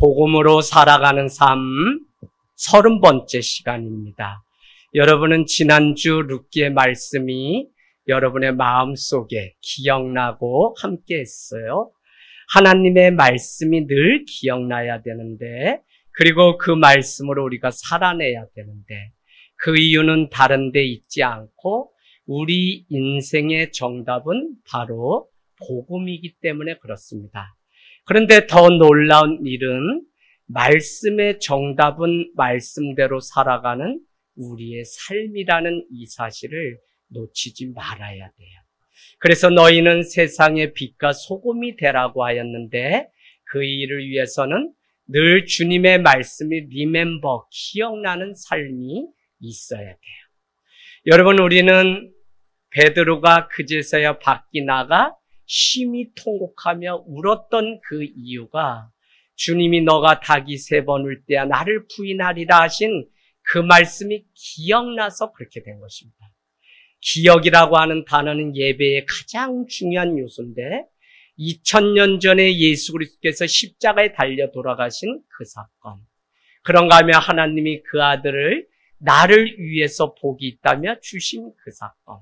복음으로 살아가는 삶 30번째 시간입니다. 여러분은 지난주 룻기의 말씀이 여러분의 마음속에 기억나고 함께 했어요. 하나님의 말씀이 늘 기억나야 되는데, 그리고 그 말씀으로 우리가 살아내야 되는데, 그 이유는 다른 데 있지 않고 우리 인생의 정답은 바로 복음이기 때문에 그렇습니다. 그런데 더 놀라운 일은 말씀의 정답은 말씀대로 살아가는 우리의 삶이라는 이 사실을 놓치지 말아야 돼요. 그래서 너희는 세상의 빛과 소금이 되라고 하였는데, 그 일을 위해서는 늘 주님의 말씀이 리멤버, 기억나는 삶이 있어야 돼요. 여러분, 우리는 베드로가 그제서야 밖에 나가 심히 통곡하며 울었던 그 이유가 주님이 너가 닭이 3번 울 때야 나를 부인하리라 하신 그 말씀이 기억나서 그렇게 된 것입니다. 기억이라고 하는 단어는 예배의 가장 중요한 요소인데, 2000년 전에 예수 그리스도께서 십자가에 달려 돌아가신 그 사건, 그런가 하면 하나님이 그 아들을 나를 위해서 복이 있다며 주신 그 사건,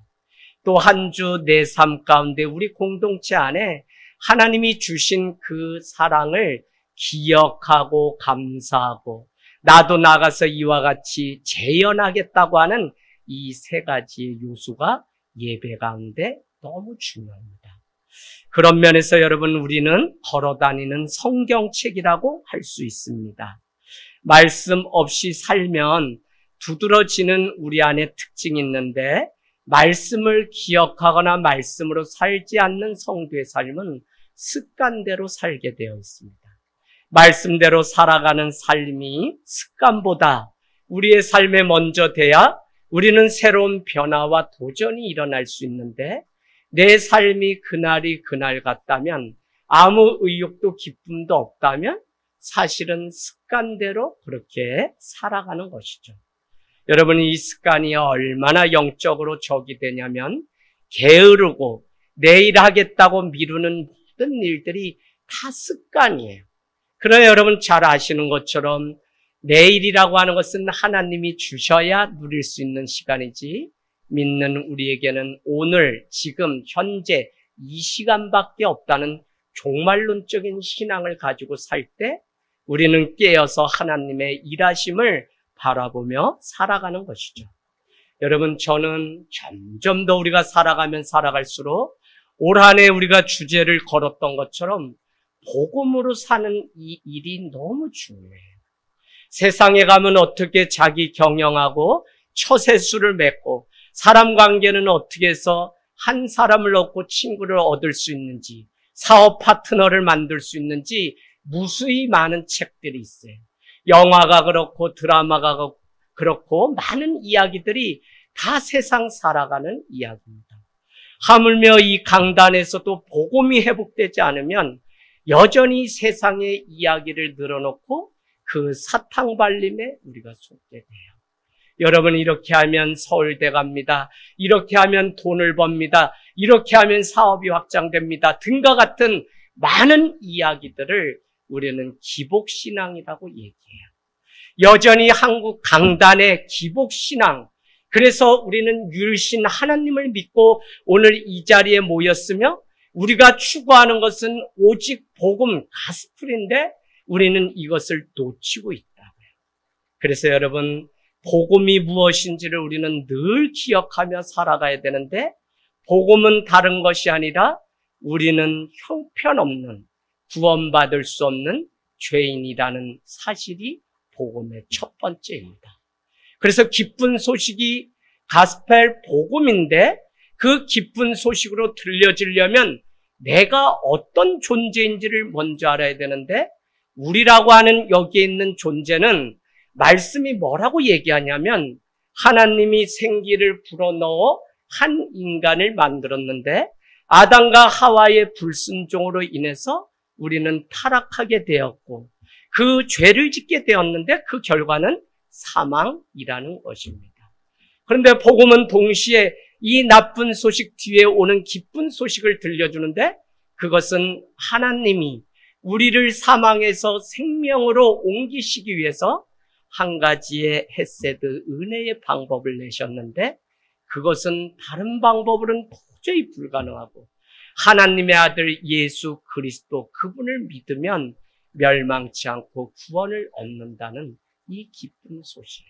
또 한 주 내 삶 가운데 우리 공동체 안에 하나님이 주신 그 사랑을 기억하고 감사하고 나도 나가서 이와 같이 재현하겠다고 하는 이 3가지의 요소가 예배 가운데 너무 중요합니다. 그런 면에서 여러분, 우리는 걸어다니는 성경책이라고 할 수 있습니다. 말씀 없이 살면 두드러지는 우리 안에 특징이 있는데, 말씀을 기억하거나 말씀으로 살지 않는 성도의 삶은 습관대로 살게 되어 있습니다. 말씀대로 살아가는 삶이 습관보다 우리의 삶에 먼저 돼야 우리는 새로운 변화와 도전이 일어날 수 있는데, 내 삶이 그날이 그날 같다면, 아무 의욕도 기쁨도 없다면 사실은 습관대로 그렇게 살아가는 것이죠. 여러분, 이 습관이 얼마나 영적으로 적이 되냐면, 게으르고 내일 하겠다고 미루는 모든 일들이 다 습관이에요. 그러나 여러분 잘 아시는 것처럼 내일이라고 하는 것은 하나님이 주셔야 누릴 수 있는 시간이지, 믿는 우리에게는 오늘, 지금, 현재 이 시간밖에 없다는 종말론적인 신앙을 가지고 살 때 우리는 깨어서 하나님의 일하심을 바라보며 살아가는 것이죠. 여러분, 저는 점점 더 우리가 살아갈수록 올 한 해 우리가 주제를 걸었던 것처럼 복음으로 사는 이 일이 너무 중요해요. 세상에 가면 어떻게 자기 경영하고 처세술을 맺고 사람 관계는 어떻게 해서 한 사람을 얻고 친구를 얻을 수 있는지, 사업 파트너를 만들 수 있는지 무수히 많은 책들이 있어요. 영화가 그렇고 드라마가 그렇고 많은 이야기들이 다 세상 살아가는 이야기입니다. 하물며 이 강단에서도 복음이 회복되지 않으면 여전히 세상의 이야기를 늘어놓고 그 사탕발림에 우리가 속게 돼요. 여러분, 이렇게 하면 서울대 갑니다. 이렇게 하면 돈을 법니다. 이렇게 하면 사업이 확장됩니다. 등과 같은 많은 이야기들을 우리는 기복신앙이라고 얘기해요. 여전히 한국 강단의 기복신앙, 그래서 우리는 율신 하나님을 믿고 오늘 이 자리에 모였으며, 우리가 추구하는 것은 오직 복음, 가스펠인데 우리는 이것을 놓치고 있다고요. 그래서 여러분, 복음이 무엇인지를 우리는 늘 기억하며 살아가야 되는데, 복음은 다른 것이 아니라 우리는 형편없는, 구원받을 수 없는 죄인이라는 사실이 복음의 첫 번째입니다. 그래서 기쁜 소식이 가스펠 복음인데, 그 기쁜 소식으로 들려지려면 내가 어떤 존재인지를 먼저 알아야 되는데, 우리라고 하는 여기에 있는 존재는 말씀이 뭐라고 얘기하냐면, 하나님이 생기를 불어넣어 한 인간을 만들었는데, 아담과 하와의 불순종으로 인해서 우리는 타락하게 되었고, 그 죄를 짓게 되었는데 그 결과는 사망이라는 것입니다. 그런데 복음은 동시에 이 나쁜 소식 뒤에 오는 기쁜 소식을 들려주는데, 그것은 하나님이 우리를 사망에서 생명으로 옮기시기 위해서 한 가지의 헤세드, 은혜의 방법을 내셨는데 그것은 다른 방법으로는 도저히 불가능하고 하나님의 아들 예수 그리스도 그분을 믿으면 멸망치 않고 구원을 얻는다는 이 기쁜 소식.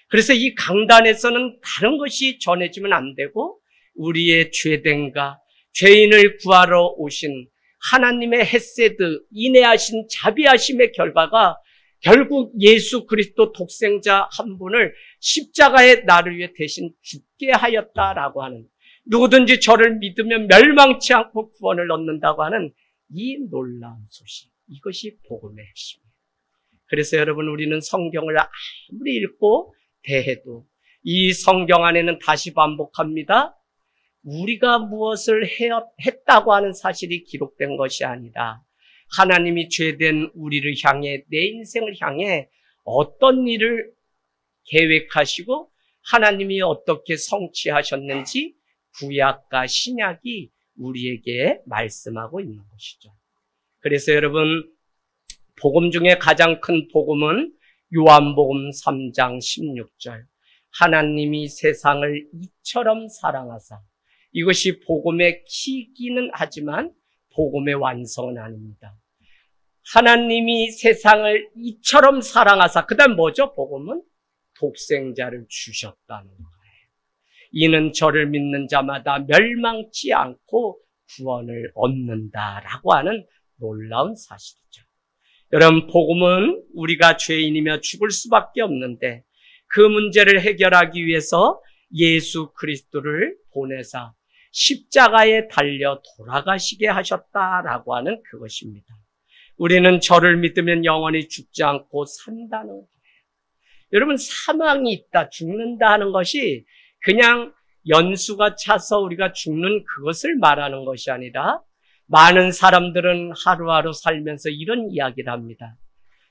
그래서 이 강단에서는 다른 것이 전해지면 안 되고 우리의 죄된과 죄인을 구하러 오신 하나님의 헤세드, 인애하신 자비하심의 결과가 결국 예수 그리스도 독생자 한 분을 십자가에 나를 위해 대신 죽게 하였다라고 하는, 누구든지 저를 믿으면 멸망치 않고 구원을 얻는다고 하는 이 놀라운 소식, 이것이 복음의 핵심이에요. 그래서 여러분, 우리는 성경을 아무리 읽고 대해도 이 성경 안에는 다시 반복합니다. 우리가 무엇을 했다고 하는 사실이 기록된 것이 아니라 하나님이 죄된 우리를 향해, 내 인생을 향해 어떤 일을 계획하시고 하나님이 어떻게 성취하셨는지 구약과 신약이 우리에게 말씀하고 있는 것이죠. 그래서 여러분, 복음 중에 가장 큰 복음은 요한복음 3장 16절. 하나님이 세상을 이처럼 사랑하사. 이것이 복음의 키기는 하지만 복음의 완성은 아닙니다. 하나님이 세상을 이처럼 사랑하사. 그 다음 뭐죠? 복음은 독생자를 주셨다는 거예요. 이는 저를 믿는 자마다 멸망치 않고 구원을 얻는다라고 하는 놀라운 사실이죠. 여러분, 복음은 우리가 죄인이며 죽을 수밖에 없는데 그 문제를 해결하기 위해서 예수 그리스도를 보내사 십자가에 달려 돌아가시게 하셨다라고 하는 그것입니다. 우리는 저를 믿으면 영원히 죽지 않고 산다는 거예요. 여러분, 사망이 있다, 죽는다 하는 것이 그냥 연수가 차서 우리가 죽는 그것을 말하는 것이 아니라 많은 사람들은 하루하루 살면서 이런 이야기를 합니다.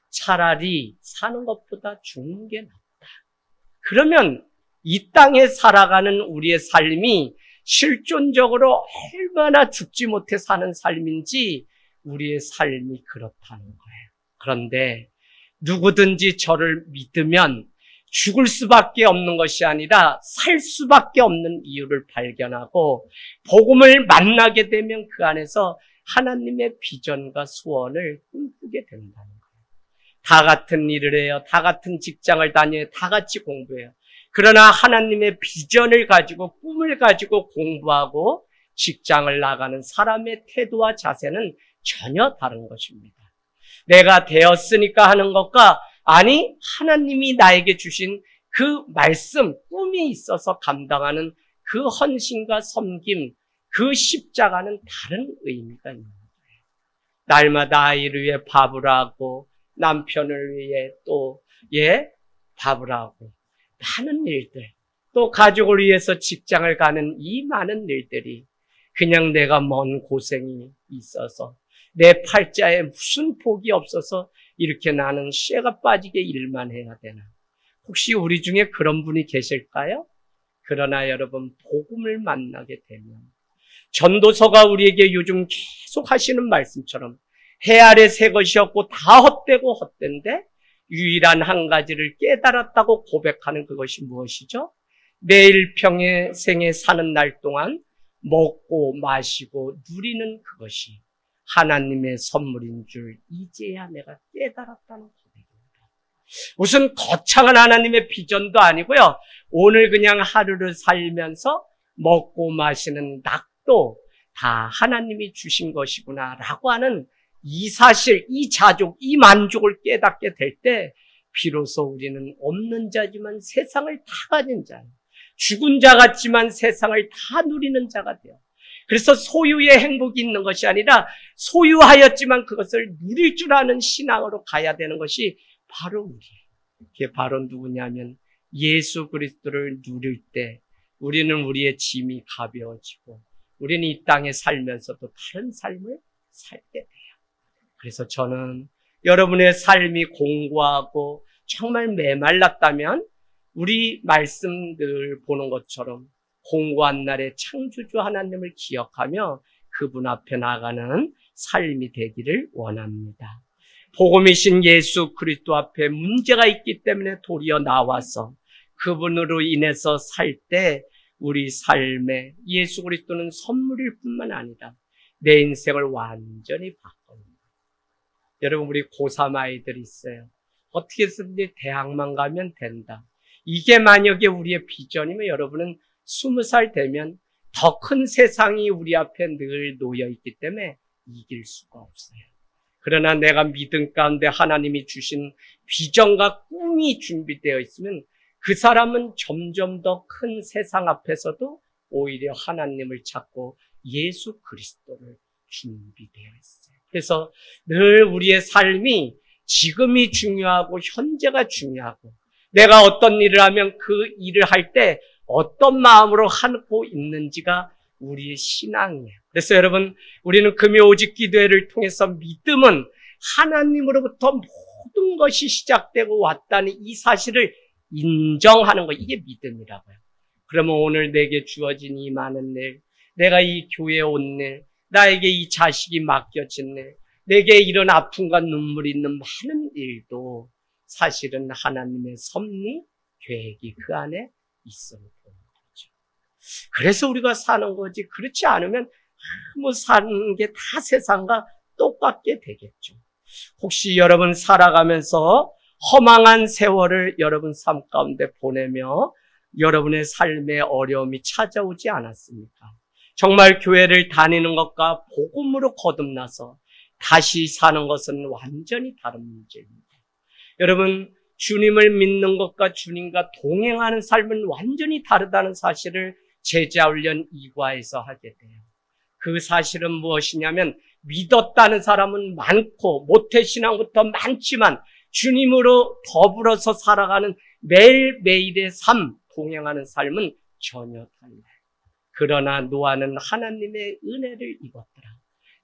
차라리 사는 것보다 죽는 게 낫다. 그러면 이 땅에 살아가는 우리의 삶이 실존적으로 얼마나 죽지 못해 사는 삶인지 우리의 삶이 그렇다는 거예요. 그런데 누구든지 저를 믿으면 죽을 수밖에 없는 것이 아니라 살 수밖에 없는 이유를 발견하고 복음을 만나게 되면 그 안에서 하나님의 비전과 소원을 꿈꾸게 된다는 거예요. 다 같은 일을 해요. 다 같은 직장을 다녀요. 다 같이 공부해요. 그러나 하나님의 비전을 가지고 꿈을 가지고 공부하고 직장을 나가는 사람의 태도와 자세는 전혀 다른 것입니다. 내가 되었으니까 하는 것과 아니 하나님이 나에게 주신 그 말씀, 꿈이 있어서 감당하는 그 헌신과 섬김, 그 십자가는 다른 의미가 있는 거예요. 날마다 아이를 위해 밥을 하고 남편을 위해 또 밥을 하고 많은 일들, 또 가족을 위해서 직장을 가는 이 많은 일들이 그냥 내가 먼 고생이 있어서 내 팔자에 무슨 복이 없어서 이렇게 나는 쇠가 빠지게 일만 해야 되나? 혹시 우리 중에 그런 분이 계실까요? 그러나 여러분, 복음을 만나게 되면 전도서가 우리에게 요즘 계속 하시는 말씀처럼 해 아래 새 것이 없고 다 헛되고 헛된데 유일한 한 가지를 깨달았다고 고백하는 그것이 무엇이죠? 내일 평생에 사는 날 동안 먹고 마시고 누리는 그것이 하나님의 선물인 줄 이제야 내가 깨달았다는 고백입니다. 무슨 거창한 하나님의 비전도 아니고요. 오늘 그냥 하루를 살면서 먹고 마시는 낙도 다 하나님이 주신 것이구나라고 하는 이 사실, 이 자족, 이 만족을 깨닫게 될 때 비로소 우리는 없는 자지만 세상을 다 가진 자, 죽은 자 같지만 세상을 다 누리는 자가 돼요. 그래서 소유의 행복이 있는 것이 아니라 소유하였지만 그것을 누릴 줄 아는 신앙으로 가야 되는 것이 바로 우리예요. 그게 바로 누구냐면 예수 그리스도를 누릴 때 우리는 우리의 짐이 가벼워지고 우리는 이 땅에 살면서도 다른 삶을 살게 돼요. 그래서 저는 여러분의 삶이 공고하고 정말 메말랐다면 우리 말씀들 보는 것처럼 공고한 날에 창조주 하나님을 기억하며 그분 앞에 나가는 삶이 되기를 원합니다. 복음이신 예수 그리스도 앞에 문제가 있기 때문에 도리어 나와서 그분으로 인해서 살 때 우리 삶에 예수 그리스도는 선물일 뿐만 아니라 내 인생을 완전히 바꿉니다. 여러분, 우리 고3 아이들이 있어요. 어떻게 해서든지 대학만 가면 된다. 이게 만약에 우리의 비전이면 여러분은 20살 되면 더 큰 세상이 우리 앞에 늘 놓여 있기 때문에 이길 수가 없어요. 그러나 내가 믿음 가운데 하나님이 주신 비전과 꿈이 준비되어 있으면 그 사람은 점점 더 큰 세상 앞에서도 오히려 하나님을 찾고 예수 그리스도를 준비되어 있어요. 그래서 늘 우리의 삶이 지금이 중요하고 현재가 중요하고 내가 어떤 일을 하면 그 일을 할 때 어떤 마음으로 하고 있는지가 우리의 신앙이에요. 그래서 여러분, 우리는 금요오직 기도회를 통해서 믿음은 하나님으로부터 모든 것이 시작되고 왔다는 이 사실을 인정하는 거, 이게 믿음이라고요. 그러면 오늘 내게 주어진 이 많은 일, 내가 이 교회에 온 일, 나에게 이 자식이 맡겨진 일, 내게 이런 아픔과 눈물이 있는 많은 일도 사실은 하나님의 섭리, 계획이 그 안에 있어요. 그래서 우리가 사는 거지, 그렇지 않으면 아무 사는 게 다 세상과 똑같게 되겠죠. 혹시 여러분 살아가면서 허망한 세월을 여러분 삶 가운데 보내며 여러분의 삶에 어려움이 찾아오지 않았습니까? 정말 교회를 다니는 것과 복음으로 거듭나서 다시 사는 것은 완전히 다른 문제입니다. 여러분, 주님을 믿는 것과 주님과 동행하는 삶은 완전히 다르다는 사실을 제자훈련 2과에서 하게 돼요. 그 사실은 무엇이냐면 믿었다는 사람은 많고 모태신앙부터 많지만 주님으로 더불어서 살아가는 매일매일의 삶, 동행하는 삶은 전혀 달라요. 그러나 노아는 하나님의 은혜를 입었더라.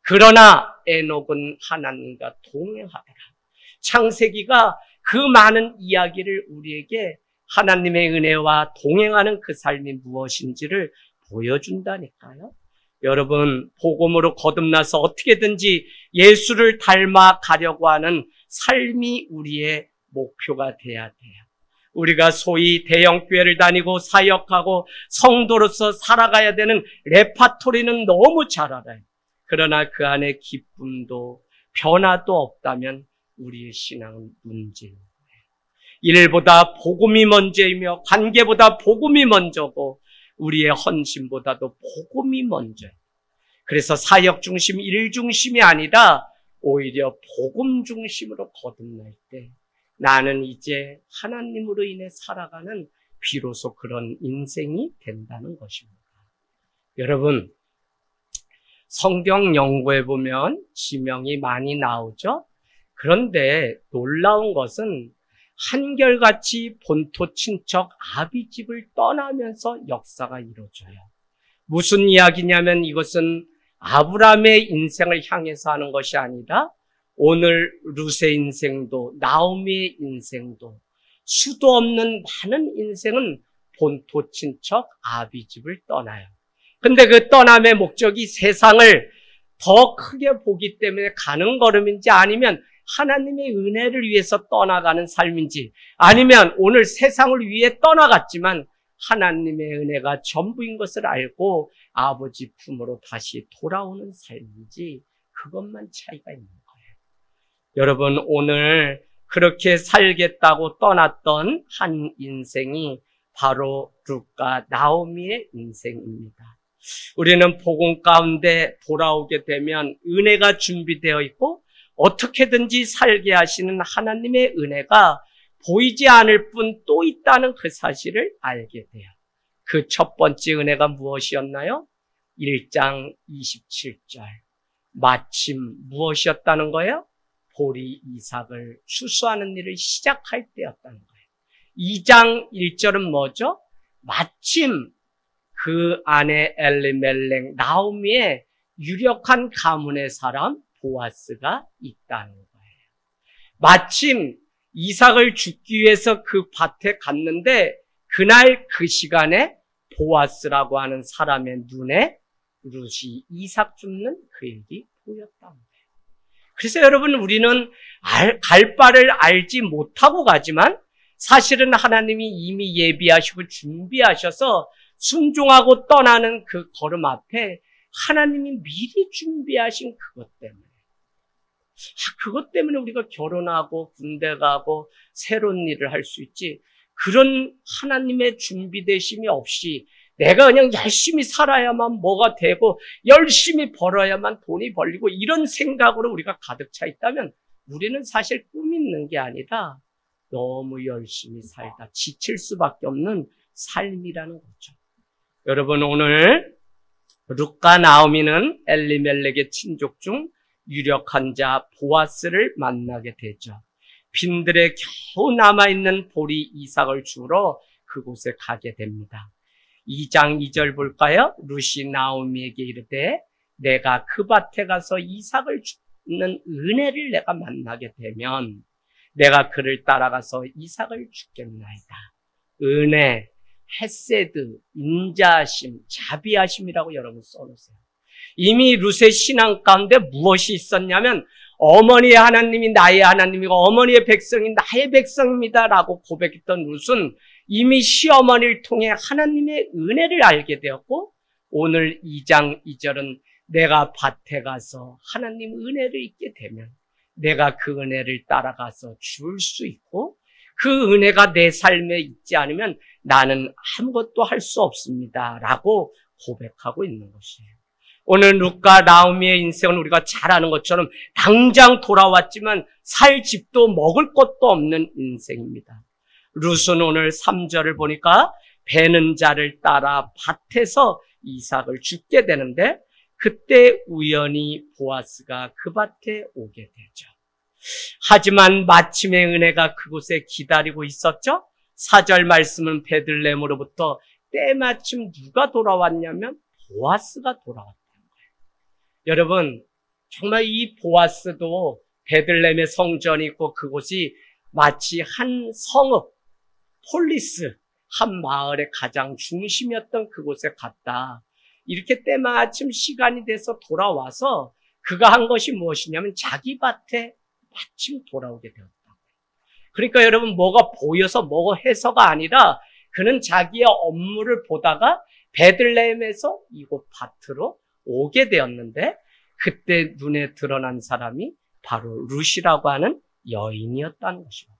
그러나 에녹은 하나님과 동행하더라. 창세기가 그 많은 이야기를 우리에게 하나님의 은혜와 동행하는 그 삶이 무엇인지를 보여준다니까요. 여러분, 복음으로 거듭나서 어떻게든지 예수를 닮아 가려고 하는 삶이 우리의 목표가 돼야 돼요. 우리가 소위 대형교회를 다니고 사역하고 성도로서 살아가야 되는 레파토리는 너무 잘 알아요. 그러나 그 안에 기쁨도 변화도 없다면 우리의 신앙은 문제입니다. 일보다 복음이 먼저이며 관계보다 복음이 먼저고 우리의 헌신보다도 복음이 먼저예요. 그래서 사역 중심, 일 중심이 아니라 오히려 복음 중심으로 거듭날 때 나는 이제 하나님으로 인해 살아가는 비로소 그런 인생이 된다는 것입니다. 여러분, 성경 연구해 보면 지명이 많이 나오죠? 그런데 놀라운 것은 한결같이 본토 친척 아비집을 떠나면서 역사가 이루어져요. 무슨 이야기냐면 이것은 아브라함의 인생을 향해서 하는 것이 아니라 오늘 룻의 인생도 나오미의 인생도 수도 없는 많은 인생은 본토 친척 아비집을 떠나요. 근데 그 떠남의 목적이 세상을 더 크게 보기 때문에 가는 걸음인지 아니면 하나님의 은혜를 위해서 떠나가는 삶인지 아니면 오늘 세상을 위해 떠나갔지만 하나님의 은혜가 전부인 것을 알고 아버지 품으로 다시 돌아오는 삶인지 그것만 차이가 있는 거예요. 여러분, 오늘 그렇게 살겠다고 떠났던 한 인생이 바로 룻과 나오미의 인생입니다. 우리는 복음 가운데 돌아오게 되면 은혜가 준비되어 있고 어떻게든지 살게 하시는 하나님의 은혜가 보이지 않을 뿐 또 있다는 그 사실을 알게 돼요. 그 첫 번째 은혜가 무엇이었나요? 1장 27절. 마침 무엇이었다는 거예요? 보리 이삭을 추수하는 일을 시작할 때였다는 거예요. 2장 1절은 뭐죠? 마침 그 아내 엘리멜렉 나오미의 유력한 가문의 사람 보아스가 있다는 거예요. 마침 이삭을 줍기 위해서 그 밭에 갔는데 그날 그 시간에 보아스라고 하는 사람의 눈에 룻이 이삭 줍는 그 일이 보였단 말이에요. 그래서 여러분, 우리는 갈 바를 알지 못하고 가지만 사실은 하나님이 이미 예비하시고 준비하셔서 순종하고 떠나는 그 걸음 앞에 하나님이 미리 준비하신 그것 때문에 우리가 결혼하고 군대 가고 새로운 일을 할 수 있지, 그런 하나님의 준비되심이 없이 내가 그냥 열심히 살아야만 뭐가 되고 열심히 벌어야만 돈이 벌리고 이런 생각으로 우리가 가득 차 있다면 우리는 사실 꿈 있는 게 아니라 너무 열심히 살다 지칠 수밖에 없는 삶이라는 거죠. 여러분, 오늘 룻과 나오미는 엘리멜렉의 친족 중 유력한 자 보아스를 만나게 되죠. 빈들에 겨우 남아있는 보리 이삭을 주러 그곳에 가게 됩니다. 2장 2절 볼까요? 룻이 나오미에게 이르되 내가 그 밭에 가서 이삭을 줍는 은혜를 내가 만나게 되면 내가 그를 따라가서 이삭을 줍겠나이다. 은혜, 헤세드, 인자하심, 자비하심이라고 여러분 써놓으세요. 이미 룻의 신앙 가운데 무엇이 있었냐면 어머니의 하나님이 나의 하나님이고 어머니의 백성이 나의 백성입니다라고 고백했던 룻은 이미 시어머니를 통해 하나님의 은혜를 알게 되었고, 오늘 2장 2절은 내가 밭에 가서 하나님 은혜를 잊게 되면 내가 그 은혜를 따라가서 줄 수 있고, 그 은혜가 내 삶에 있지 않으면 나는 아무것도 할 수 없습니다 라고 고백하고 있는 것이에요. 오늘 룻과 나오미의 인생은 우리가 잘 아는 것처럼 당장 돌아왔지만 살 집도 먹을 것도 없는 인생입니다. 룻은 오늘 3절을 보니까 베는 자를 따라 밭에서 이삭을 줍게 되는데, 그때 우연히 보아스가 그 밭에 오게 되죠. 하지만 마침의 은혜가 그곳에 기다리고 있었죠. 4절 말씀은 베들레헴으로부터 때마침 누가 돌아왔냐면 보아스가 돌아왔다는 거예요. 여러분, 정말 이 보아스도 베들레헴의 성전이 있고 그곳이 마치 한 성읍, 폴리스, 한 마을의 가장 중심이었던 그곳에 갔다. 이렇게 때마침 시간이 돼서 돌아와서 그가 한 것이 무엇이냐면 자기 밭에 마침 돌아오게 되었다. 그러니까 여러분, 뭐가 보여서 뭐가 해서가 아니라 그는 자기의 업무를 보다가 베들레헴에서 이곳 밭으로 오게 되었는데, 그때 눈에 드러난 사람이 바로 룻이라고 하는 여인이었다는 것입니다.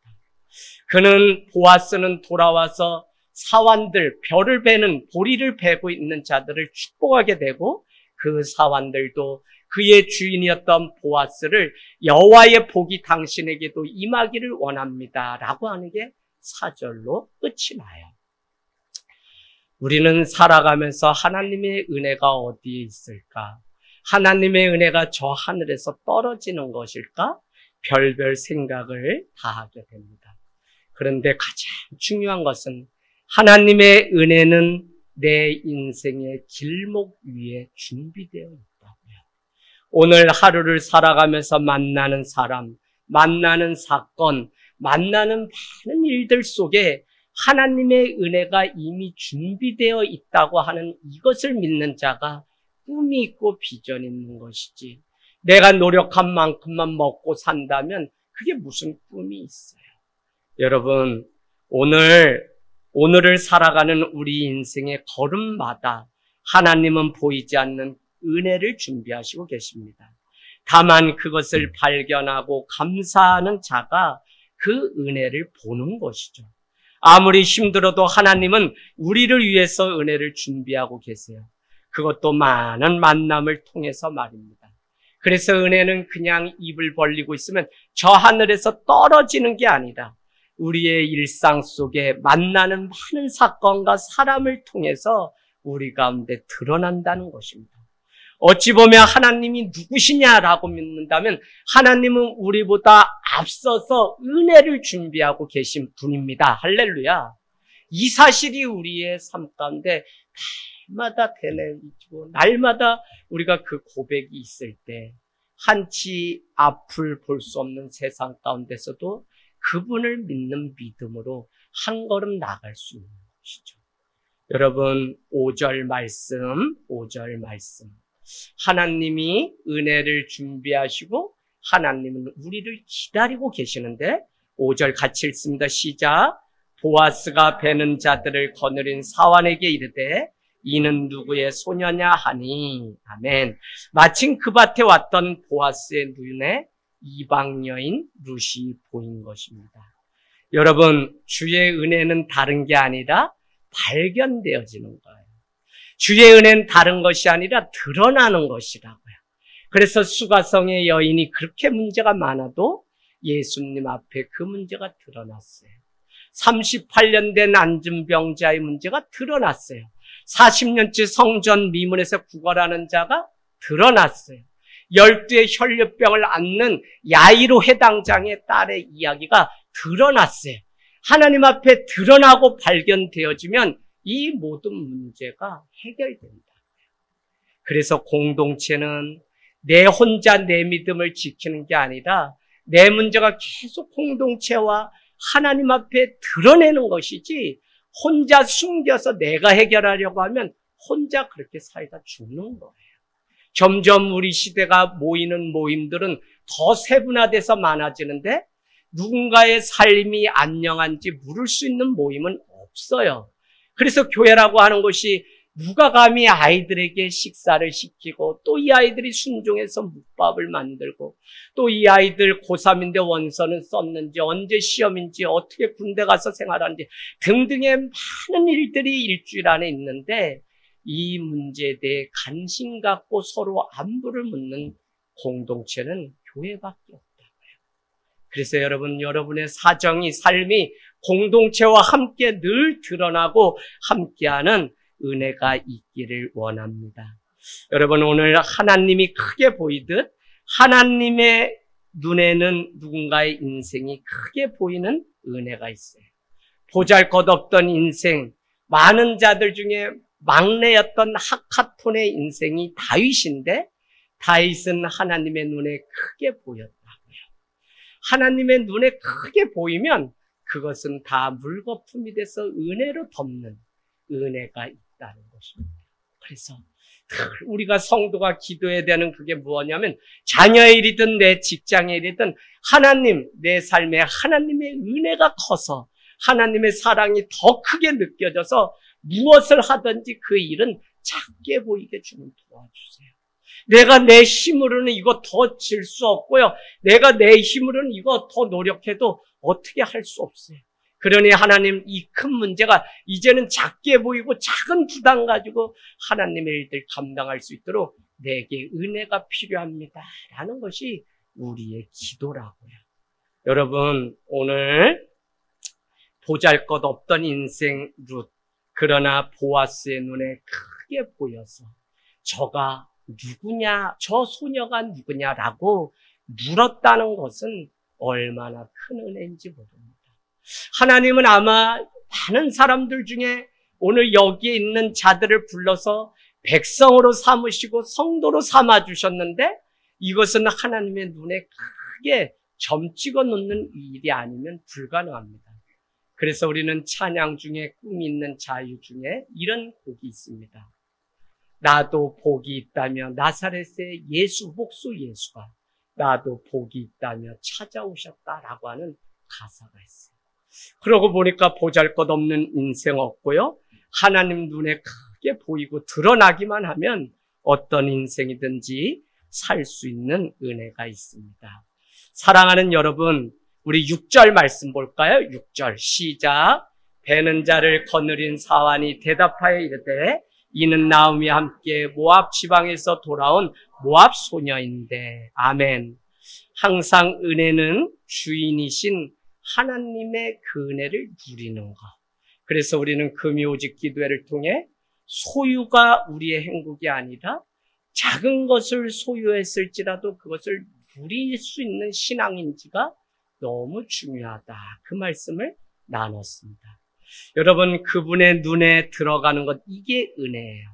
그는 보아스는 돌아와서 사환들, 벼를 베는 보리를 베고 있는 자들을 축복하게 되고, 그 사환들도 그의 주인이었던 보아스를 여호와의 복이 당신에게도 임하기를 원합니다 라고 하는 게 4절로 끝이 나요. 우리는 살아가면서 하나님의 은혜가 어디에 있을까? 하나님의 은혜가 저 하늘에서 떨어지는 것일까? 별별 생각을 다 하게 됩니다. 그런데 가장 중요한 것은 하나님의 은혜는 내 인생의 길목 위에 준비되어 있다고요. 오늘 하루를 살아가면서 만나는 사람, 만나는 사건, 만나는 많은 일들 속에 하나님의 은혜가 이미 준비되어 있다고 하는 이것을 믿는 자가 꿈이 있고 비전이 있는 것이지, 내가 노력한 만큼만 먹고 산다면 그게 무슨 꿈이 있어요. 여러분, 오늘을 살아가는 우리 인생의 걸음마다 하나님은 보이지 않는 은혜를 준비하시고 계십니다. 다만 그것을 발견하고 감사하는 자가 그 은혜를 보는 것이죠. 아무리 힘들어도 하나님은 우리를 위해서 은혜를 준비하고 계세요. 그것도 많은 만남을 통해서 말입니다. 그래서 은혜는 그냥 입을 벌리고 있으면 저 하늘에서 떨어지는 게 아니라 우리의 일상 속에 만나는 많은 사건과 사람을 통해서 우리 가운데 드러난다는 것입니다. 어찌 보면 하나님이 누구시냐라고 묻는다면 하나님은 우리보다 앞서서 은혜를 준비하고 계신 분입니다. 할렐루야. 이 사실이 우리의 삶 가운데 날마다 되뇌이고 날마다 우리가 그 고백이 있을 때 한치 앞을 볼 수 없는 세상 가운데서도 그분을 믿는 믿음으로 한 걸음 나갈 수 있는 것이죠. 여러분 5절 말씀 하나님이 은혜를 준비하시고 하나님은 우리를 기다리고 계시는데 5절 같이 읽습니다. 시작. 보아스가 베는 자들을 거느린 사환에게 이르되 이는 누구의 소녀냐 하니. 아멘. 마침 그 밭에 왔던 보아스의 눈에 이방 여인 룻이 보인 것입니다. 여러분, 주의 은혜는 다른 게 아니라 발견되어지는 거예요. 주의 은혜는 다른 것이 아니라 드러나는 것이라고요. 그래서 수가성의 여인이 그렇게 문제가 많아도 예수님 앞에 그 문제가 드러났어요. 38년 된 안진병자의 문제가 드러났어요. 40년째 성전 미문에서 구걸하는 자가 드러났어요. 12의 혈류병을 앓는 야이로 해당장의 딸의 이야기가 드러났어요. 하나님 앞에 드러나고 발견되어지면 이 모든 문제가 해결된다. 그래서 공동체는 내 혼자 내 믿음을 지키는 게 아니라 내 문제가 계속 공동체와 하나님 앞에 드러내는 것이지 혼자 숨겨서 내가 해결하려고 하면 혼자 그렇게 살다 죽는 거예요. 점점 우리 시대가 모이는 모임들은 더 세분화돼서 많아지는데 누군가의 삶이 안녕한지 물을 수 있는 모임은 없어요. 그래서 교회라고 하는 것이 누가 감히 아이들에게 식사를 시키고 또 이 아이들이 순종해서 묵밥을 만들고 또 이 아이들 고3인데 원서는 썼는지 언제 시험인지 어떻게 군대 가서 생활하는지 등등의 많은 일들이 일주일 안에 있는데 이 문제에 대해 관심 갖고 서로 안부를 묻는 공동체는 교회밖에 없다고요. 그래서 여러분의 사정이 삶이 공동체와 함께 늘 드러나고 함께하는 은혜가 있기를 원합니다. 여러분 오늘 하나님이 크게 보이듯 하나님의 눈에는 누군가의 인생이 크게 보이는 은혜가 있어요. 보잘것없던 인생, 많은 자들 중에 막내였던 하카톤의 인생이 다윗인데 다윗은 하나님의 눈에 크게 보였다고요. 하나님의 눈에 크게 보이면 그것은 다 물거품이 돼서 은혜로 덮는 은혜가 있다는 것입니다. 그래서 우리가 성도가 기도해야 되는 그게 무엇냐면 자녀의 일이든 내 직장의 일이든 하나님, 내 삶에 하나님의 은혜가 커서 하나님의 사랑이 더 크게 느껴져서 무엇을 하든지 그 일은 작게 보이게 주님 도와주세요. 내가 내 힘으로는 이거 더 질 수 없고요. 내가 내 힘으로는 이거 더 노력해도 어떻게 할 수 없어요. 그러니 하나님 이 큰 문제가 이제는 작게 보이고 작은 부담 가지고 하나님의 일들 감당할 수 있도록 내게 은혜가 필요합니다. 라는 것이 우리의 기도라고요. 여러분 오늘 보잘것없던 인생 룻 그러나 보아스의 눈에 크게 보여서 저가 누구냐, 저 소녀가 누구냐라고 물었다는 것은 얼마나 큰 은혜인지 모릅니다. 하나님은 아마 많은 사람들 중에 오늘 여기에 있는 자들을 불러서 백성으로 삼으시고 성도로 삼아주셨는데 이것은 하나님의 눈에 크게 점 찍어 놓는 일이 아니면 불가능합니다. 그래서 우리는 찬양 중에 꿈이 있는 자유 중에 이런 곡이 있습니다. 나도 복이 있다며 나사렛의 예수 복수 예수가 나도 복이 있다며 찾아오셨다라고 하는 가사가 있어요. 그러고 보니까 보잘것없는 인생 없고요. 하나님 눈에 크게 보이고 드러나기만 하면 어떤 인생이든지 살 수 있는 은혜가 있습니다. 사랑하는 여러분, 우리 6절 말씀 볼까요? 6절 시작. 베는 자를 거느린 사환이 대답하여 이르되 이는 나음이 함께 모압 지방에서 돌아온 모압 소녀인데. 아멘. 항상 은혜는 주인이신 하나님의 그 은혜를 누리는 것. 그래서 우리는 금요직 기도회를 통해 소유가 우리의 행복이 아니라 작은 것을 소유했을지라도 그것을 누릴 수 있는 신앙인지가 너무 중요하다. 그 말씀을 나눴습니다. 여러분 그분의 눈에 들어가는 것 이게 은혜예요.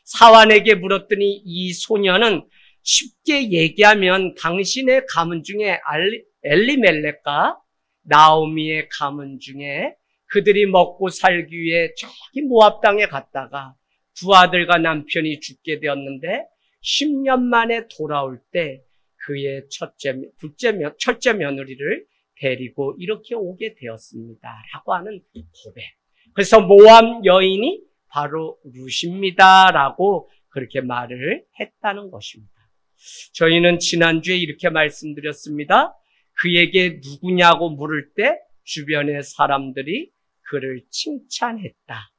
사환에게 물었더니 이 소녀는 쉽게 얘기하면 당신의 가문 중에 엘리멜렉과 나오미의 가문 중에 그들이 먹고 살기 위해 저기 모압 땅에 갔다가 두 아들과 남편이 죽게 되었는데 10년 만에 돌아올 때 그의 첫째 며느리를 데리고 이렇게 오게 되었습니다. 라고 하는 고백. 그래서 모압 여인이 바로 룻입니다. 라고 그렇게 말을 했다는 것입니다. 저희는 지난주에 이렇게 말씀드렸습니다. 그에게 누구냐고 물을 때 주변의 사람들이 그를 칭찬했다.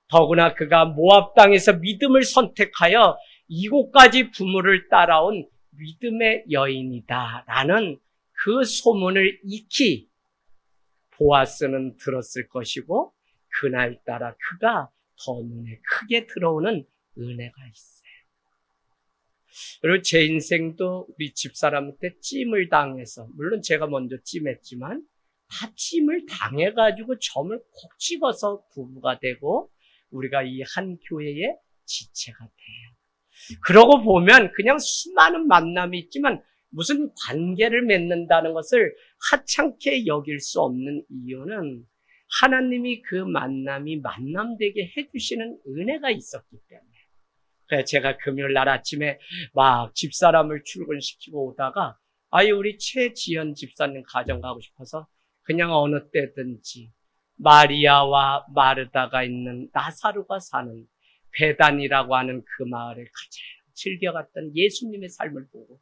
더구나 그가 모압 땅에서 믿음을 선택하여 이곳까지 부모를 따라온 믿음의 여인이다. 라는 그 소문을 익히 보아스는 들었을 것이고 그날따라 그가 더 눈에 크게 들어오는 은혜가 있어요. 그리고 제 인생도 우리 집사람한테 찜을 당해서, 물론 제가 먼저 찜했지만 다 찜을 당해가지고 점을 콕 찍어서 부부가 되고 우리가 이 한 교회의 지체가 돼요. 그러고 보면 그냥 수많은 만남이 있지만 무슨 관계를 맺는다는 것을 하찮게 여길 수 없는 이유는 하나님이 그 만남이 만남되게 해주시는 은혜가 있었기 때문에. 그래서 제가 금요일 날 아침에 막 집사람을 출근시키고 오다가 우리 최지연 집사님 가정 가고 싶어서 그냥 어느 때든지 마리아와 마르다가 있는 나사로가 사는 베단이라고 하는 그 마을에 가장 즐겨갔던 예수님의 삶을 보고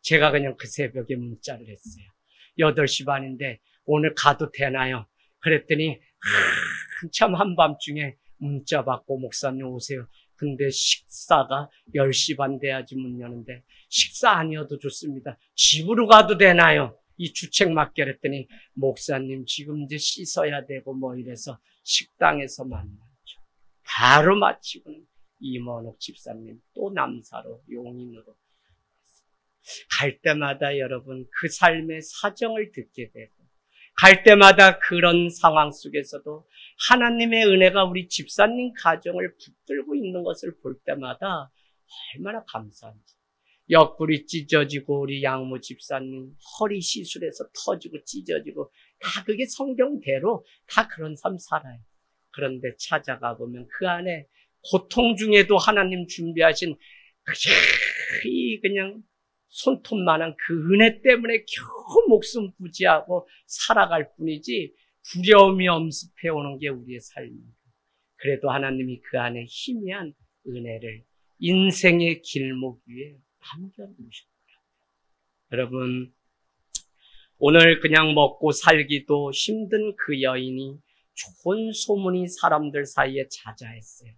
제가 그냥 그 새벽에 문자를 했어요. 8시 반인데 오늘 가도 되나요? 그랬더니 한참 한밤중에 문자 받고 목사님 오세요. 근데 식사가 10시 반 돼야지 문 여는데 식사 아니어도 좋습니다. 집으로 가도 되나요? 이 주책 맡게 했더니 목사님 지금 이제 씻어야 되고 뭐 이래서 식당에서 만났죠. 바로 마치고는 이원옥 집사님 또 남사로 용인으로 갈 때마다 여러분 그 삶의 사정을 듣게 되고 갈 때마다 그런 상황 속에서도 하나님의 은혜가 우리 집사님 가정을 붙들고 있는 것을 볼 때마다 얼마나 감사한지. 옆구리 찢어지고 우리 양모 집사님 허리 시술해서 터지고 찢어지고 다 그게 성경대로 다 그런 삶 살아요. 그런데 찾아가 보면 그 안에 고통 중에도 하나님 준비하신 그냥 손톱만한 그 은혜 때문에 겨우 목숨 부지하고 살아갈 뿐이지 두려움이 엄습해 오는 게 우리의 삶입니다. 그래도 하나님이 그 안에 희미한 은혜를 인생의 길목 위에 남겨놓으셨더라고요. 여러분, 오늘 그냥 먹고 살기도 힘든 그 여인이 좋은 소문이 사람들 사이에 자자했어요.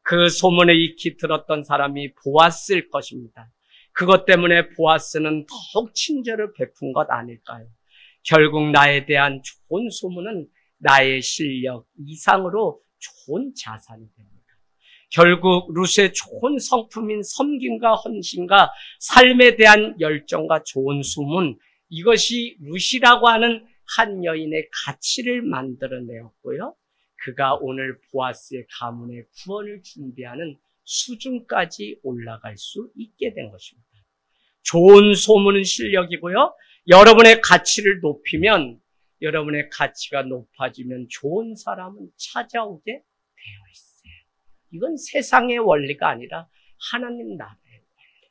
그 소문을 익히 들었던 사람이 보았을 것입니다. 그것 때문에 보아스는 더욱 친절을 베푼 것 아닐까요? 결국 나에 대한 좋은 소문은 나의 실력 이상으로 좋은 자산이 됩니다. 결국 룻의 좋은 성품인 섬김과 헌신과 삶에 대한 열정과 좋은 소문, 이것이 룻이라고 하는 한 여인의 가치를 만들어내었고요. 그가 오늘 보아스의 가문의 구원을 준비하는 수준까지 올라갈 수 있게 된 것입니다. 좋은 소문은 실력이고요. 여러분의 가치를 높이면, 여러분의 가치가 높아지면 좋은 사람은 찾아오게 되어 있어요. 이건 세상의 원리가 아니라 하나님 나라의 원리.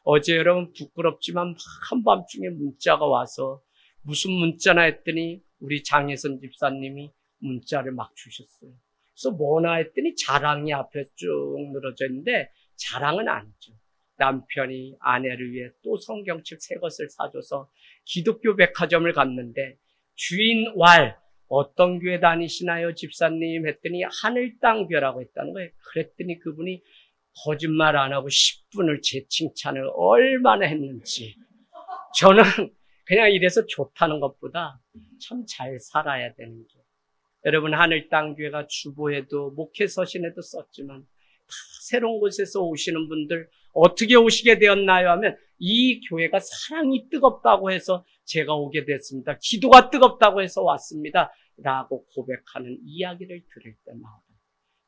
어제 여러분 부끄럽지만 한밤중에 문자가 와서 무슨 문자나 했더니 우리 장혜선 집사님이 문자를 막 주셨어요. 그래서 뭐나 했더니 자랑이 앞에 쭉 늘어져 있는데 자랑은 아니죠. 남편이 아내를 위해 또 성경책 새 것을 사줘서 기독교 백화점을 갔는데 주인 왈 어떤 교회 다니시나요 집사님 했더니 하늘땅교라고 했다는 거예요. 그랬더니 그분이 거짓말 안 하고 10분을 제 칭찬을 얼마나 했는지. 저는 그냥 이래서 좋다는 것보다 참 잘 살아야 되는 게. 여러분 하늘땅교회가 주보에도 목회서신에도 썼지만 다 새로운 곳에서 오시는 분들 어떻게 오시게 되었나요 하면 이 교회가 사랑이 뜨겁다고 해서 제가 오게 됐습니다. 기도가 뜨겁다고 해서 왔습니다. 라고 고백하는 이야기를 들을 때마다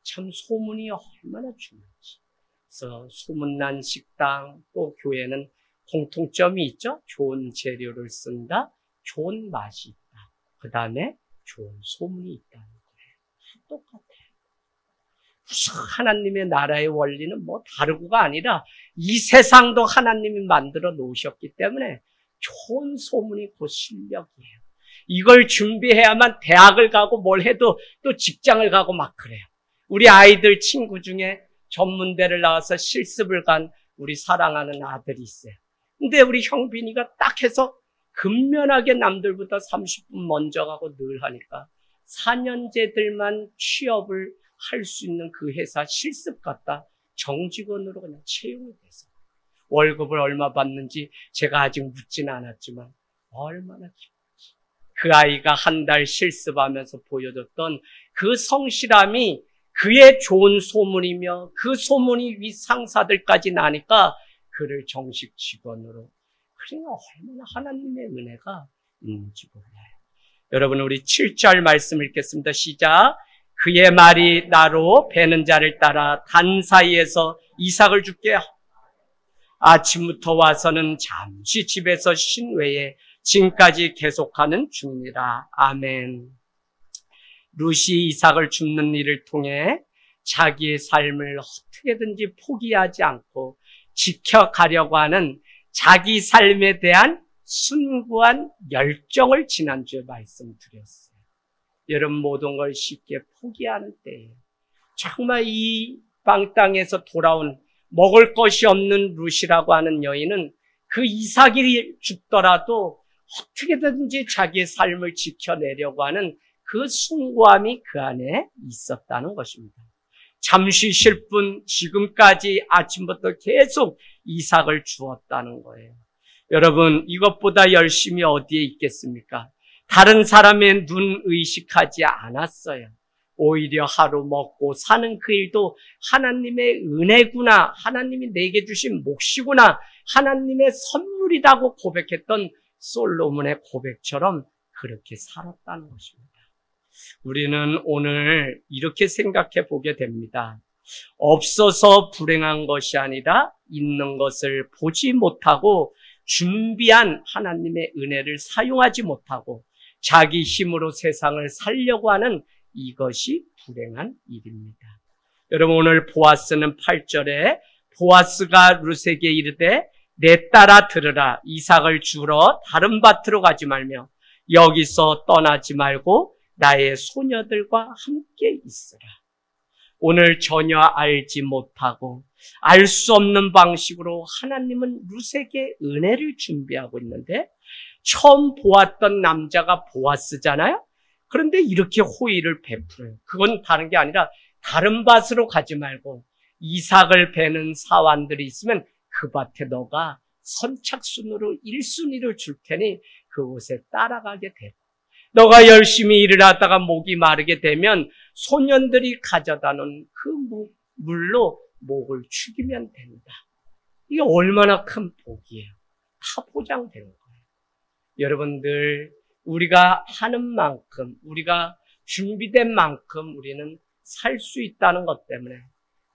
참 소문이 얼마나 중요한지. 그래서 소문난 식당 또 교회는 공통점이 있죠. 좋은 재료를 쓴다. 좋은 맛이 있다. 그 다음에 좋은 소문이 있다는 거예요. 똑같아요. 무슨 하나님의 나라의 원리는 뭐 다르고가 아니라 이 세상도 하나님이 만들어 놓으셨기 때문에 좋은 소문이 곧 실력이에요. 이걸 준비해야만 대학을 가고 뭘 해도 또 직장을 가고 막 그래요. 우리 아이들 친구 중에 전문대를 나와서 실습을 간 우리 사랑하는 아들이 있어요. 근데 우리 형빈이가 딱 해서 근면하게 남들보다 30분 먼저 가고 늘 하니까 4년제들만 취업을 할 수 있는 그 회사 실습 갔다 정직원으로 그냥 채용이 돼서 월급을 얼마 받는지 제가 아직 묻지는 않았지만 얼마나 기쁜지. 그 아이가 한 달 실습하면서 보여줬던 그 성실함이 그의 좋은 소문이며 그 소문이 위 상사들까지 나니까 그를 정식 직원으로. 그러니까 얼마나 하나님의 은혜가 있는지 몰라요. 여러분 우리 7절 말씀 읽겠습니다. 시작. 그의 말이 나로 베는 자를 따라 단 사이에서 이삭을 죽게 아침부터 와서는 잠시 집에서 쉰 외에 지금까지 계속하는 중이라. 아멘. 룻이 이삭을 줍는 일을 통해 자기의 삶을 어떻게든지 포기하지 않고 지켜가려고 하는 자기 삶에 대한 숭고한 열정을 지난주에 말씀드렸어요. 여러분 모든 걸 쉽게 포기하는 때에 정말 이 땅에서 돌아온 먹을 것이 없는 룻이라고 하는 여인은 그 이삭이 죽더라도 어떻게든지 자기의 삶을 지켜내려고 하는 그 숭고함이 그 안에 있었다는 것입니다. 잠시 쉴 뿐 지금까지 아침부터 계속 이삭을 주었다는 거예요. 여러분 이것보다 열심히 어디에 있겠습니까? 다른 사람의 눈 의식하지 않았어요. 오히려 하루 먹고 사는 그 일도 하나님의 은혜구나, 하나님이 내게 주신 몫이구나, 하나님의 선물이라고 고백했던 솔로몬의 고백처럼 그렇게 살았다는 것입니다. 우리는 오늘 이렇게 생각해 보게 됩니다. 없어서 불행한 것이 아니라 있는 것을 보지 못하고 준비한 하나님의 은혜를 사용하지 못하고 자기 힘으로 세상을 살려고 하는 이것이 불행한 일입니다. 여러분 오늘 보아스는 8절에 보아스가 룻에게 이르되 내 딸아 들으라. 이삭을 주러 다른 밭으로 가지 말며 여기서 떠나지 말고 나의 소녀들과 함께 있으라. 오늘 전혀 알지 못하고 알 수 없는 방식으로 하나님은 룻에게 은혜를 준비하고 있는데 처음 보았던 남자가 보아스잖아요. 그런데 이렇게 호의를 베풀어요. 그건 다른 게 아니라 다른 밭으로 가지 말고 이삭을 베는 사환들이 있으면 그 밭에 너가 선착순으로 1순위를 줄 테니 그곳에 따라가게 되고 너가 열심히 일을 하다가 목이 마르게 되면 소년들이 가져다 놓은 그 물로 목을 축이면 된다. 이게 얼마나 큰 복이에요. 다 보장되는 거예요. 여러분들 우리가 하는 만큼 우리가 준비된 만큼 우리는 살 수 있다는 것 때문에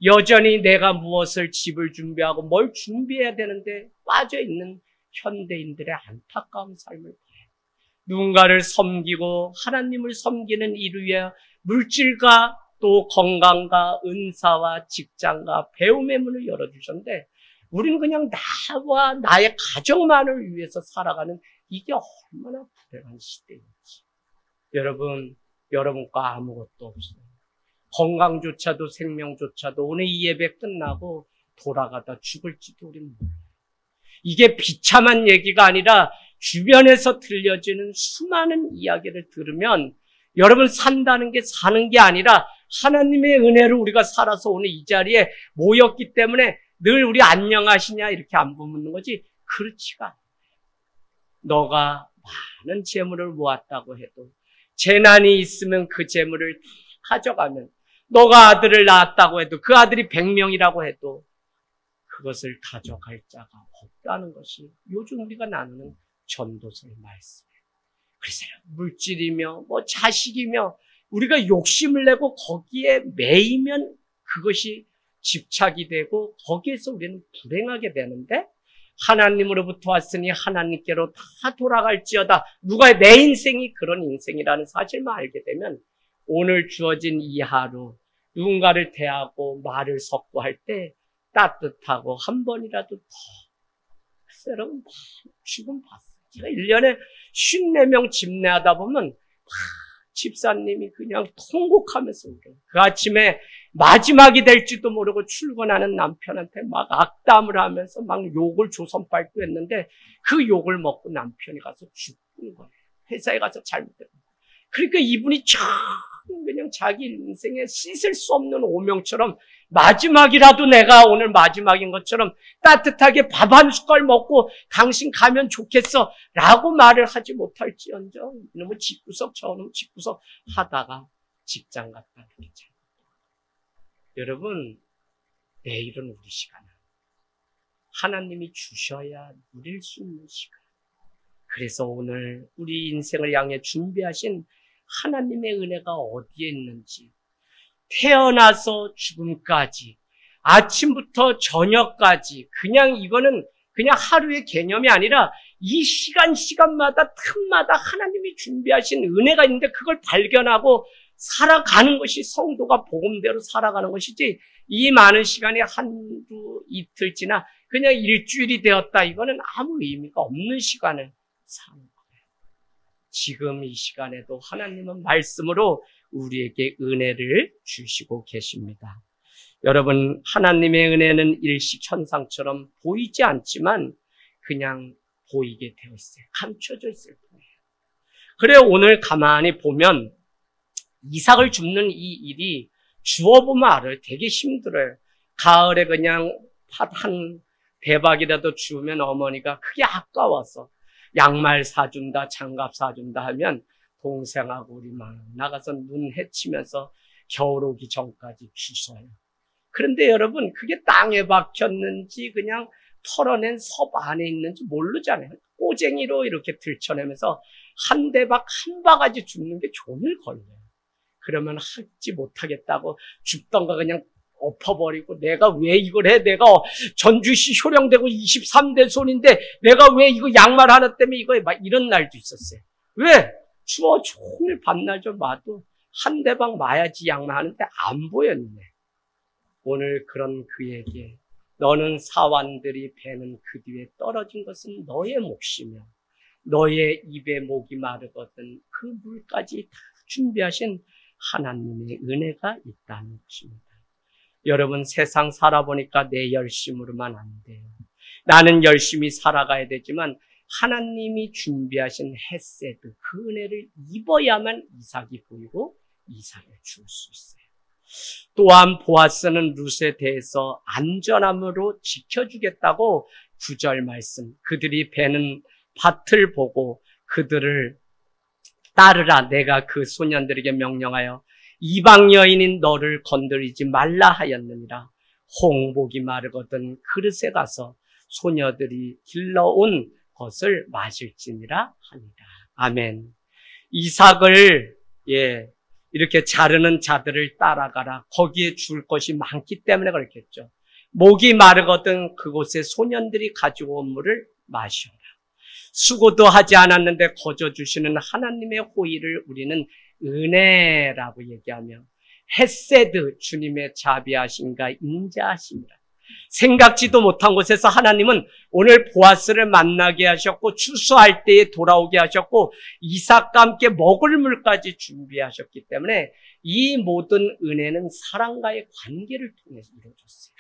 여전히 내가 무엇을 집을 준비하고 뭘 준비해야 되는데 빠져있는 현대인들의 안타까운 삶을 봐요. 누군가를 섬기고 하나님을 섬기는 일 위에 물질과 또 건강과 은사와 직장과 배움의 문을 열어주셨는데 우리는 그냥 나와 나의 가정만을 위해서 살아가는 이게 얼마나 불행한 시대인지. 여러분, 여러분과 아무것도 없어요. 건강조차도 생명조차도 오늘 이 예배 끝나고 돌아가다 죽을지도 우리는 몰라요. 이게 비참한 얘기가 아니라 주변에서 들려지는 수많은 이야기를 들으면 여러분 산다는 게 사는 게 아니라 하나님의 은혜로 우리가 살아서 오늘 이 자리에 모였기 때문에 늘 우리 안녕하시냐 이렇게 안부 묻는 거지 그렇지가 않아요. 너가 많은 재물을 모았다고 해도 재난이 있으면 그 재물을 다 가져가면 너가 아들을 낳았다고 해도 그 아들이 100명이라고 해도 그것을 가져갈 자가 없다는 것이 요즘 우리가 나누는 전도서의 말씀이에요. 그래서 물질이며 뭐 자식이며 우리가 욕심을 내고 거기에 매이면 그것이 집착이 되고 거기에서 우리는 불행하게 되는데 하나님으로부터 왔으니 하나님께로 다 돌아갈지어다. 누가 내 인생이 그런 인생이라는 사실만 알게 되면 오늘 주어진 이 하루 누군가를 대하고 말을 섞고 할 때 따뜻하고 한 번이라도 더. 글쎄 여러분 지금 봤어요. 제가 1년에 54명 집례하다 보면 집사님이 그냥 통곡하면서 울어요. 그 아침에 마지막이 될지도 모르고 출근하는 남편한테 막 악담을 하면서 막 욕을 조선밟고 했는데 그 욕을 먹고 남편이 가서 죽은 거예요. 회사에 가서 잘못된 거예요. 그러니까 이분이 참 그냥 자기 인생에 씻을 수 없는 오명처럼 마지막이라도 내가 오늘 마지막인 것처럼 따뜻하게 밥 한 숟갈 먹고 당신 가면 좋겠어 라고 말을 하지 못할지언정 이놈의 집구석 저놈 집구석 하다가 직장 갔다 그러죠. 여러분 내일은 우리 시간은 하나님이 주셔야 누릴 수 있는 시간. 그래서 오늘 우리 인생을 향해 준비하신 하나님의 은혜가 어디에 있는지 태어나서 죽음까지 아침부터 저녁까지 그냥 이거는 그냥 하루의 개념이 아니라 이 시간마다 틈마다 하나님이 준비하신 은혜가 있는데 그걸 발견하고 살아가는 것이 성도가 복음대로 살아가는 것이지 이 많은 시간이 한두 이틀 지나 그냥 일주일이 되었다 이거는 아무 의미가 없는 시간을 사는 거예요. 지금 이 시간에도 하나님은 말씀으로 우리에게 은혜를 주시고 계십니다. 여러분 하나님의 은혜는 일시천상처럼 보이지 않지만 그냥 보이게 되어 있어요. 감춰져 있을 뿐이에요. 그래 오늘 가만히 보면 이삭을 줍는 이 일이 주워보면 알아요. 되게 힘들어요. 가을에 그냥 팥 한 대박이라도 주우면 어머니가 그게 아까워서 양말 사준다 장갑 사준다 하면 동생하고 우리 막 나가서 눈 헤치면서 겨울 오기 전까지 주워요. 그런데 여러분 그게 땅에 박혔는지 그냥 털어낸 섭 안에 있는지 모르잖아요. 꼬쟁이로 이렇게 들쳐내면서 한 대박 한 바가지 줍는 게 종일 걸려요. 그러면 하지 못하겠다고 줍던가 그냥 엎어버리고 내가 왜 이걸 해? 내가 전주시 효령되고 23대 손인데 내가 왜 이거 양말 하나 때문에 이거 해? 막 이런 날도 있었어요. 왜? 추워 종일 반날 좀 마도 한 대박 마야지 양말 하는데 안 보였네. 오늘 그런 그에게 너는 사환들이 베는 그 뒤에 떨어진 것은 너의 몫이며 너의 입에 목이 마르거든 그 물까지 다 준비하신 하나님의 은혜가 있다는 것입니다. 여러분 세상 살아보니까 내 열심으로만 안 돼요. 나는 열심히 살아가야 되지만 하나님이 준비하신 헤세드 그 은혜를 입어야만 이삭이 보이고 이삭을 줄 수 있어요. 또한 보아스는 룻에 대해서 안전함으로 지켜주겠다고 9절 말씀 그들이 베는 밭을 보고 그들을 따르라 내가 그 소년들에게 명령하여 이방 여인인 너를 건드리지 말라 하였느니라. 홍복이 마르거든 그릇에 가서 소녀들이 길러온 것을 마실지니라 하니라. 아멘. 이삭을 이렇게 자르는 자들을 따라가라. 거기에 줄 것이 많기 때문에 그렇겠죠. 목이 마르거든 그곳에 소년들이 가지고 온 물을 마셔라. 수고도 하지 않았는데 거저 주시는 하나님의 호의를 우리는 은혜라고 얘기하며 헤세드 주님의 자비하심과 인자하심이라. 생각지도 못한 곳에서 하나님은 오늘 보아스를 만나게 하셨고 추수할 때에 돌아오게 하셨고 이삭과 함께 먹을 물까지 준비하셨기 때문에 이 모든 은혜는 사랑과의 관계를 통해서 이루어졌어요.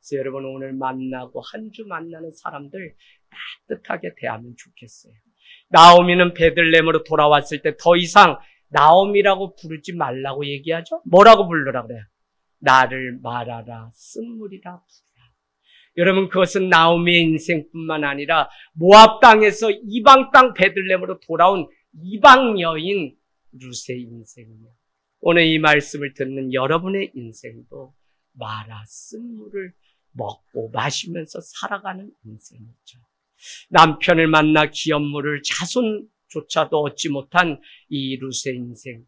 그래서 여러분 오늘 만나고 한 주 만나는 사람들 따뜻하게 대하면 좋겠어요. 나오미는 베들레헴으로 돌아왔을 때 더 이상 나오미라고 부르지 말라고 얘기하죠. 뭐라고 부르라 그래요? 나를 말하라 쓴물이라 부르라. 여러분 그것은 나오미의 인생뿐만 아니라 모압 땅에서 이방 땅 베들레헴으로 돌아온 이방 여인 룻의 인생이며 오늘 이 말씀을 듣는 여러분의 인생도 마라 쓴물을 먹고 마시면서 살아가는 인생이죠. 남편을 만나 기업물을 자손조차도 얻지 못한 이 룻의 인생.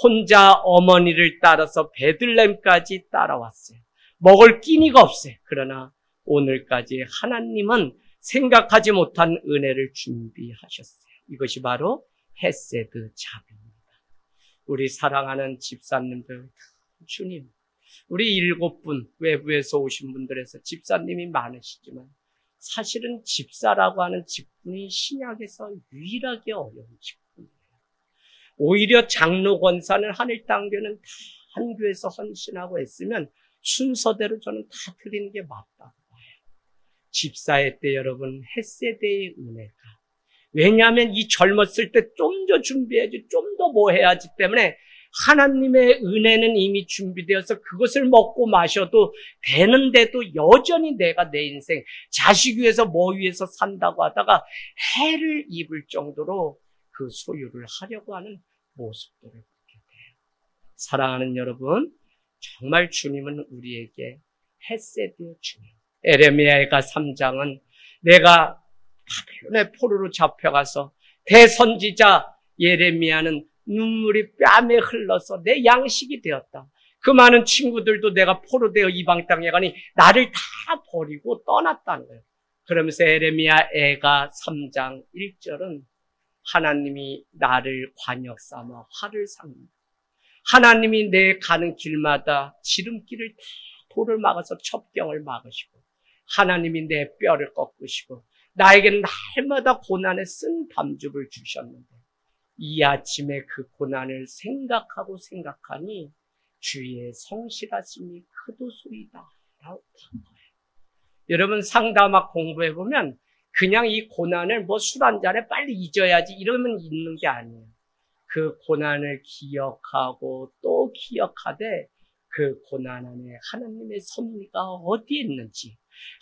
혼자 어머니를 따라서 베들레헴까지 따라왔어요. 먹을 끼니가 없어요. 그러나 오늘까지 하나님은 생각하지 못한 은혜를 준비하셨어요. 이것이 바로 헤세드 자비입니다. 우리 사랑하는 집사님들, 주님, 우리 7분 외부에서 오신 분들에서 집사님이 많으시지만 사실은 집사라고 하는 직분이 신약에서 유일하게 어려운 직분이에요. 오히려 장로 권사는 하늘 당교는 다 한 교회에서 헌신하고 했으면 순서대로 저는 다 드리는 게 맞다고 봐요. 집사의 때 여러분 헷세대의 은혜가, 왜냐하면 이 젊었을 때 좀 더 준비해야지, 좀 더 뭐 해야지 때문에 하나님의 은혜는 이미 준비되어서 그것을 먹고 마셔도 되는데도 여전히 내가 내 인생 자식 위해서 뭐 위해서 산다고 하다가 해를 입을 정도로 그 소유를 하려고 하는 모습들을 보게 돼요. 사랑하는 여러분, 정말 주님은 우리에게 헷세드의 주님. 에레미야가 3장은 내가 바벨론의 포로로 잡혀가서 대선지자 예레미야는 눈물이 뺨에 흘러서 내 양식이 되었다. 그 많은 친구들도 내가 포로되어 이방 땅에 가니 나를 다 버리고 떠났다는 거예요. 그러면서 에레미야 애가 3장 1절은 하나님이 나를 관역 삼아 화를 삽니다. 하나님이 내 가는 길마다 지름길을 다 돌을 막아서 첩경을 막으시고 하나님이 내 뼈를 꺾으시고 나에게는 날마다 고난에 쓴 담즙을 주셨는데 이 아침에 그 고난을 생각하니 주의 성실하심이 크도소이다 라고 한 거예요. 여러분 상담학 공부해보면 그냥 이 고난을 뭐 술 한 잔에 빨리 잊어야지 이러면 잊는 게 아니에요. 그 고난을 기억하고 또 기억하되 그 고난 안에 하나님의 섭리가 어디에 있는지,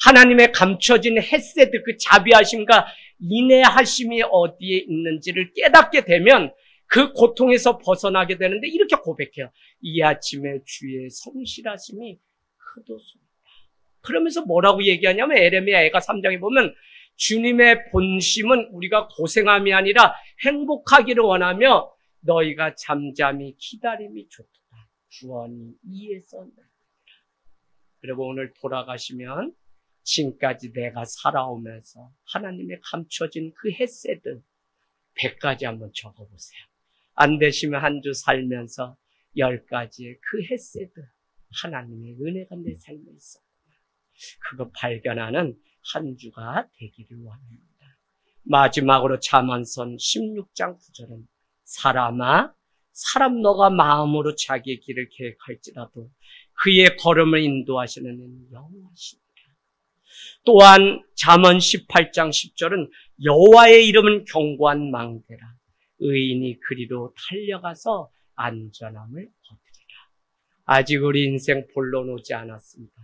하나님의 감춰진 헤세드 그 자비하심과 인내하심이 어디에 있는지를 깨닫게 되면 그 고통에서 벗어나게 되는데 이렇게 고백해요. 이 아침에 주의 성실하심이 크도소이다. 그러면서 뭐라고 얘기하냐면 에레미야 애가 3장에 보면 주님의 본심은 우리가 고생함이 아니라 행복하기를 원하며 너희가 잠잠히 기다림이 좋도다. 구원이 이에서 나니라. 그리고 오늘 돌아가시면 지금까지 내가 살아오면서 하나님의 감춰진 그 헤세드 100가지 한번 적어보세요. 안 되시면 한 주 살면서 10가지의 그 헤세드, 하나님의 은혜가 내 삶에 있었구나. 그거 발견하는 한 주가 되기를 원합니다. 마지막으로 잠언선 16장 9절은 사람아, 사람 너가 마음으로 자기의 길을 계획할지라도 그의 걸음을 인도하시는 이는 여호와시니라. 또한 잠언 18장 10절은 여호와의 이름은 견고한 망대라. 의인이 그리로 달려가서 안전함을 얻으리라. 아직 우리 인생 본론 오지 않았습니다.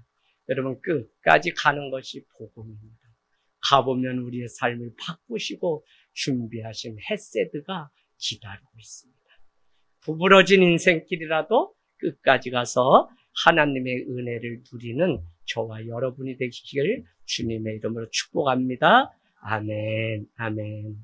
여러분 끝까지 가는 것이 복음입니다. 가보면 우리의 삶을 바꾸시고 준비하신 헤세드가 기다리고 있습니다. 구부러진 인생길이라도 끝까지 가서 하나님의 은혜를 누리는 저와 여러분이 되시길 주님의 이름으로 축복합니다. 아멘, 아멘.